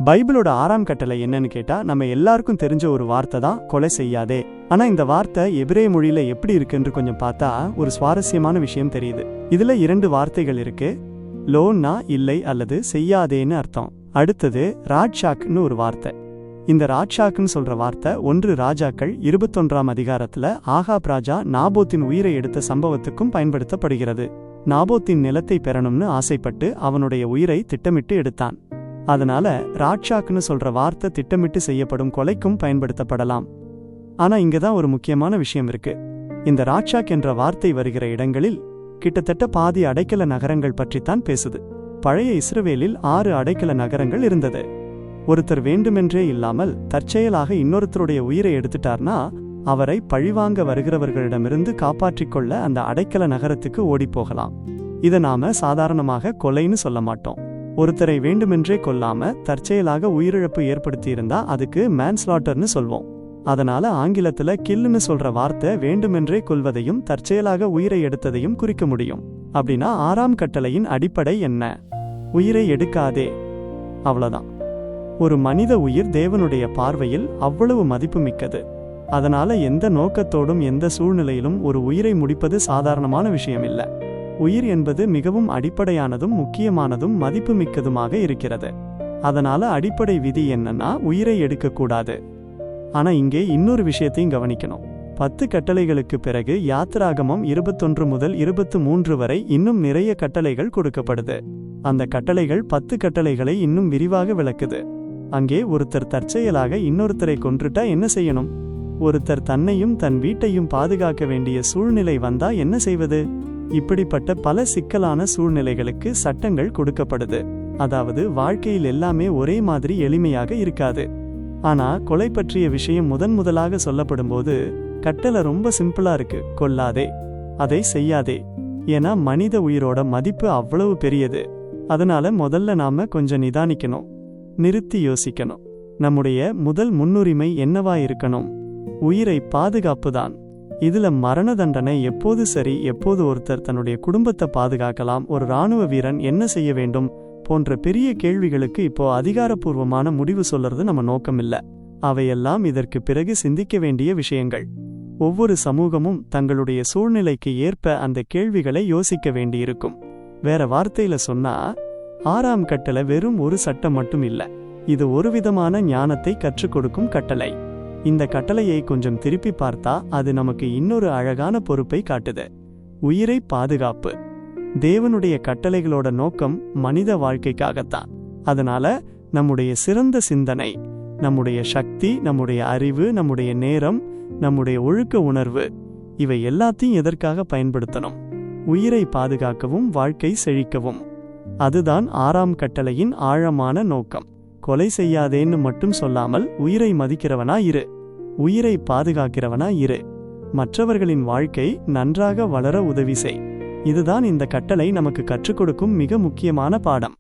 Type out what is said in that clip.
பைபிளோட 6ஆம் கட்டளை என்னன்னு கேட்டா நம்ம எல்லாருக்கும் தெரிஞ்ச ஒரு வார்த்தை தான் கொலை செய்யாதே. ஆனா இந்த வார்த்தை எபிரேய மொழியில எப்படி இருக்குன்னு கொஞ்சம் பார்த்தா ஒரு சுவாரஸ்யமான விஷயம் தெரியுது. இதுல 2 வார்த்தைகள் இருக்கு. லோன்னா இல்லை அல்லது செய்யாதேன்னு அர்த்தம். அடுத்தது ராட்சாக்னு ஒரு வார்த்தை. இந்த ராட்சாக்னு சொல்ற வார்த்தை 1 ராஜாக்கள் 21ஆம் அதிகாரத்துல ஆகாப் ராஜா நாபோத்தின் உயிரை எடுத்த சம்பவத்துக்கும் பயன்படுத்தப்படுகிறது. நாபோத்தின் நிலத்தை பெறணும்னு ஆசைப்பட்டு அவனுடைய உயிரை திட்டமிட்டு எடுத்தான். அதனால ராட்சாக்னு சொல்ற வார்த்தை திட்டமிட்டு செய்யப்படும் கொலைக்கும் பயன்படுத்தப்படலாம். ஆனா இங்கதான் ஒரு முக்கியமான விஷயம் இருக்கு. இந்த ராட்சாக் என்ற வார்த்தை வருகிற இடங்களில் கிட்டத்தட்ட பாதி அடைக்கல நகரங்கள் பற்றித்தான் பேசுது. பழைய இஸ்ரவேலில் 6 அடைக்கல நகரங்கள் இருந்தது. ஒருத்தர் வேண்டுமென்றே இல்லாமல் தற்செயலாக இன்னொருத்தருடைய உயிரை எடுத்துட்டார்னா அவரை பழிவாங்க வருகிறவர்களிடமிருந்து காப்பாற்றிக்கொள்ள அந்த அடைக்கல நகரத்துக்கு ஓடிப்போகலாம். இதை நாம சாதாரணமாக கொலைன்னு சொல்ல மாட்டோம். ஒருத்தரை வேண்டுமென்றே கொல்லாம தற்செயலாக உயிரிழப்பு ஏற்படுத்தியிருந்தா அதுக்கு மேன்ஸ்லாட்டர்னு சொல்வோம். அதனால ஆங்கிலத்துல கில்லுன்னு சொல்ற வார்த்தை வேண்டுமென்றே கொல்வதையும் தற்செயலாக உயிரை எடுத்ததையும் குறிக்க முடியும். அப்படின்னா 6ஆம் கட்டளையின் அடிப்படை என்ன? உயிரை எடுக்காதே, அவ்வளவுதான். ஒரு மனித உயிர் தேவனுடைய பார்வையில் அவ்வளவு மதிப்பு மிக்கது. அதனால எந்த நோக்கத்தோடும் எந்த சூழ்நிலையிலும் ஒரு உயிரை முடிப்பது சாதாரணமான விஷயம் இல்லை. உயிர் என்பது மிகவும் அடிப்படையானதும் முக்கியமானதும் மதிப்பு மிக்கதுமாக இருக்கிறது. அதனால அடிப்படை விதி என்னன்னா உயிரை எடுக்கக்கூடாது. ஆனா இங்கே இன்னொரு விஷயத்தையும் கவனிக்கணும். 10 கட்டளைகளுக்கு பிறகு யாத்திராகமம் 21 முதல் 23 வரை இன்னும் நிறைய கட்டளைகள் கொடுக்கப்படுது. அந்த கட்டளைகள் 10 கட்டளைகளை இன்னும் விரிவாக விளக்குது. அங்கே ஒருத்தர் தற்செயலாக இன்னொருத்தரை கொன்றுட்டா என்ன செய்யணும்? ஒருத்தர் தன்னையும் தன் வீட்டையும் பாதுகாக்க வேண்டிய சூழ்நிலை வந்தா என்ன செய்வது? இப்படிப்பட்ட பல சிக்கலான சூழ்நிலைகளுக்கு சட்டங்கள் கொடுக்கப்படுது. அதாவது வாழ்க்கையில் எல்லாமே ஒரே மாதிரி எளிமையாக இருக்காது. ஆனா கொலை பற்றிய விஷயம் முதலாக சொல்லப்படும் போது கட்டளை ரொம்ப சிம்பிளா இருக்கு. கொல்லாதே, அதை செய்யாதே. ஏன்னா மனித உயிரோட மதிப்பு அவ்வளவு பெரியது. அதனால முதல்ல நாம கொஞ்சம் நிதானிக்கணும், நிறுத்தி யோசிக்கணும். நம்முடைய முதல் முன்னுரிமை என்னவா இருக்கணும்? உயிரை பாதுகாப்புதான். இதுல மரண தண்டனை எப்போது சரி, எப்போது ஒருத்தர் தன்னுடைய குடும்பத்தை பாதுகாக்கலாம், ஒரு இராணுவ வீரன் என்ன செய்ய வேண்டும் போன்ற பெரிய கேள்விகளுக்கு இப்போ அதிகாரப்பூர்வமான முடிவு சொல்றது நம்ம நோக்கம் இல்ல. அவையெல்லாம் இதற்கு பிறகு சிந்திக்க வேண்டிய விஷயங்கள். ஒவ்வொரு சமூகமும் தங்களுடைய சூழ்நிலைக்கு ஏற்ப அந்த கேள்விகளை யோசிக்க வேண்டியிருக்கும். வேற வார்த்தையில சொன்னா 6ஆம் கட்டளை வெறும் ஒரு சட்டம் மட்டும் இல்ல, இது ஒரு விதமான ஞானத்தை கற்றுக் கொடுக்கும் கட்டளை. இந்த கட்டளையை கொஞ்சம் திருப்பி பார்த்தா அது நமக்கு இன்னொரு அழகான பொறுப்பை காட்டுது. உயிரை பாதுகாப்பு. தேவனுடைய கட்டளைகளோட நோக்கம் மனித வாழ்க்கைக்காகத்தான். அதனால நம்முடைய சிறந்த சிந்தனை, நம்முடைய சக்தி, நம்முடைய அறிவு, நம்முடைய நேரம், நம்முடைய ஒழுக்க உணர்வு, இவை எல்லாத்தையும் எதற்காக பயன்படுத்தணும்? உயிரை பாதுகாக்கவும் வாழ்க்கை செழிக்கவும். அதுதான் 6ஆம் கட்டளையின் ஆழமான நோக்கம். கொலை செய்யாதேன்னு மட்டும் சொல்லாமல் உயிரை மதிக்கிறவனா இரு, உயிரை பாதுகாக்கிறவனா இரு, மற்றவர்களின் வாழ்க்கை நன்றாக வளர உதவி செய். இதுதான் இந்த கட்டளை நமக்கு கற்றுக் கொடுக்கும் மிக முக்கியமான பாடம்.